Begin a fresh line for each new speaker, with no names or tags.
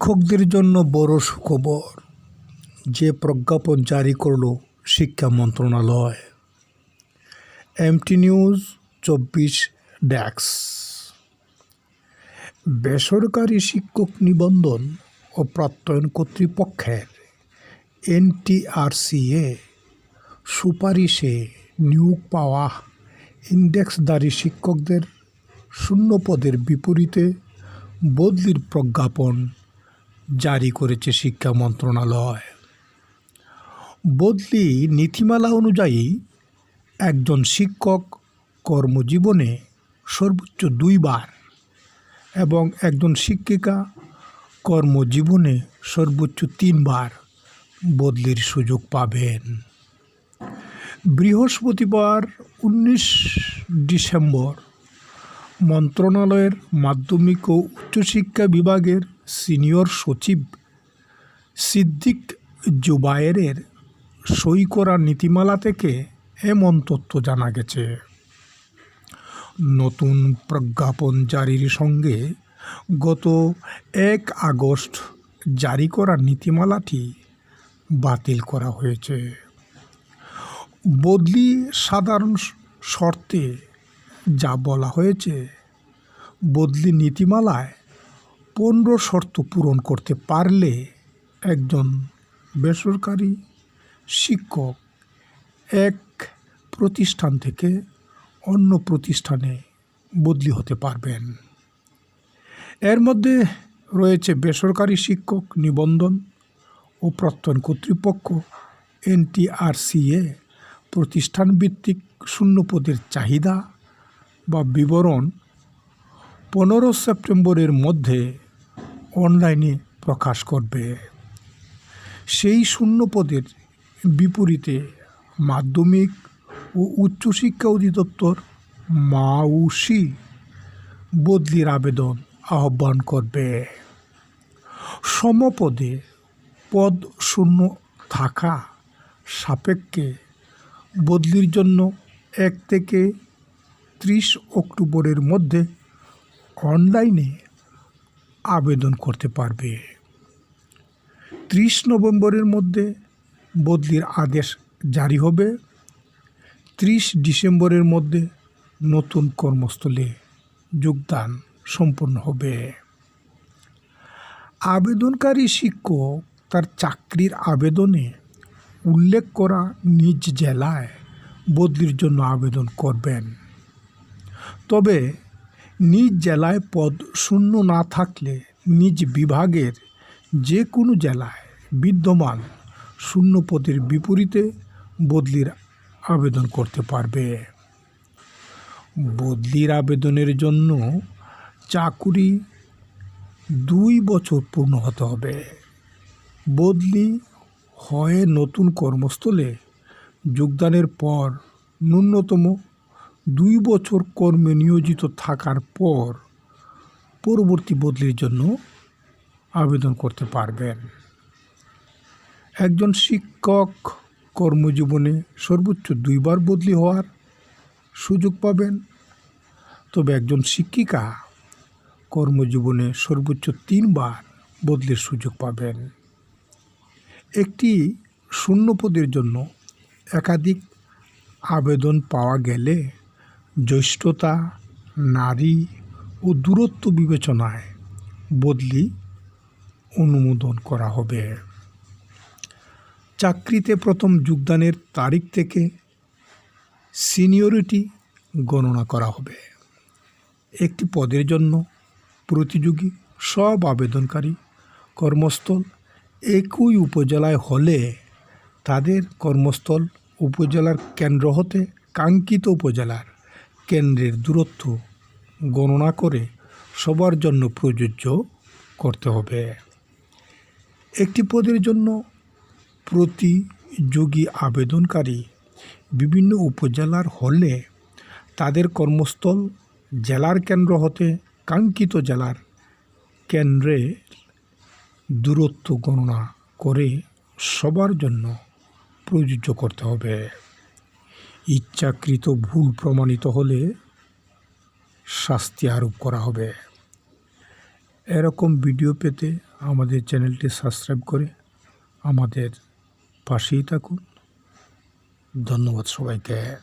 শিক্ষকদের জন্য বড় সুখবর, যে প্রজ্ঞাপন জারি করল শিক্ষা মন্ত্রণালয়। MT news 24 desk. বেসরকারি শিক্ষক নিবন্ধন ও প্রত্যয়ন কর্তৃপক্ষের NTRCA সুপারিশে নিয়োগ পাওয়া ইন্ডেক্সধারী শিক্ষকদের শূন্য পদের বিপরীতে বদলির প্রজ্ঞাপন জারি করেছে শিক্ষা মন্ত্রণালয়। বদলি নীতিমালা অনুযায়ী একজন শিক্ষক কর্মজীবনে সর্বোচ্চ 2 বার এবং একজন শিক্ষিকা কর্মজীবনে সর্বোচ্চ 3 বার বদলির সুযোগ পাবেন। বৃহস্পতিবার 19 ডিসেম্বর মন্ত্রণালয়ের মাধ্যমিক ও উচ্চশিক্ষা বিভাগের সিনিয়র সচিব সিদ্দিক জুবায়েরের সই করা নীতিমালা থেকে এমন তথ্য জানা গেছে। নতুন প্রজ্ঞাপন জারির সঙ্গে গত 1 আগস্ট জারি করা নীতিমালাটি বাতিল করা হয়েছে। বদলি সাধারণ শর্তে যা বলা হয়েছে, বদলি নীতিমালায় 15 শর্ত পূরণ করতে পারলে একজন বেসরকারি শিক্ষক এক প্রতিষ্ঠান থেকে অন্য প্রতিষ্ঠানে বদলি হতে পারবেন। এর মধ্যে রয়েছে বেসরকারি শিক্ষক নিবন্ধন ও প্রত্যয়ন কর্তৃপক্ষ NTRCA প্রতিষ্ঠানভিত্তিক শূন্য পদের চাহিদা বা বিবরণ 15 সেপ্টেম্বরের মধ্যে অনলাইনে প্রকাশ করবে। সেই শূন্য পদের বিপরীতে মাধ্যমিক ও উচ্চশিক্ষা অধিদপ্তর মাউসি বদলির আবেদন আহ্বান করবে। সমপদে পদ শূন্য থাকা সাপেক্ষে বদলির জন্য 1 থেকে 30 অক্টোবরের মধ্যে অনলাইনে আবেদন করতে পারবে। 30 নভেম্বরের মধ্যে বদলির আদেশ জারি হবে। 30 ডিসেম্বরের মধ্যে নতুন কর্মস্থলে যোগদান সম্পন্ন হবে। আবেদনকারী শিক্ষক তার চাকরির আবেদনে উল্লেখ করা নিজ জেলায় বদলির জন্য আবেদন করবেন। তবে নিজ জেলায় পদ শূন্য না থাকলে নিজ বিভাগের যে কোনো জেলায় বিদ্যমান শূন্য পদের বিপরীতে বদলির আবেদন করতে পারবে। বদলির আবেদনের জন্য চাকুরি 2 বছর পূর্ণ হতে হবে। বদলি হয়ে নতুন কর্মস্থলে যোগদানের পর ন্যূনতম 2 বছর কর্মে নিয়োজিত থাকার পর পরবর্তী বদলির জন্য আবেদন করতে পারবেন। একজন শিক্ষক কর্মজীবনে সর্বোচ্চ 2 বার বদলি হওয়ার সুযোগ পাবেন। তবে একজন শিক্ষিকা কর্মজীবনে সর্বোচ্চ 3 বার বদলির সুযোগ পাবেন। একটি শূন্য পদের জন্য একাধিক আবেদন পাওয়া গেলে জ্যেষ্ঠতা, নারী ও দূরত্ব বিবেচনায় বদলি অনুমোদন করা হবে। চাকরিতে প্রথম যোগদানের তারিখ থেকে সিনিয়রিটি গণনা করা হবে। একটি পদের জন্য প্রতিযোগী সব আবেদনকারী কর্মস্থল একই উপজেলায় হলে তাদের কর্মস্থল উপজেলার কেন্দ্র হতে কাঙ্ক্ষিত উপজেলার কেন্দ্রের দূরত্ব গণনা করে সবার জন্য প্রযোজ্য করতে হবে। একটি পদের জন্য প্রতিযোগী আবেদনকারী বিভিন্ন উপজেলার হলে তাদের কর্মস্থল জেলার কেন্দ্র হতে কাঙ্ক্ষিত জেলার কেন্দ্রে দূরত্ব গণনা করে সবার জন্য প্রযোজ্য করতে হবে। ইচ্ছাকৃত ভুল প্রমাণিত হলে শাস্তি আরোপ করা হবে। এরকম ভিডিও পেতে আমাদের চ্যানেলটি সাবস্ক্রাইব করে আমাদের পাশেই থাকুন। ধন্যবাদ সবাইকে।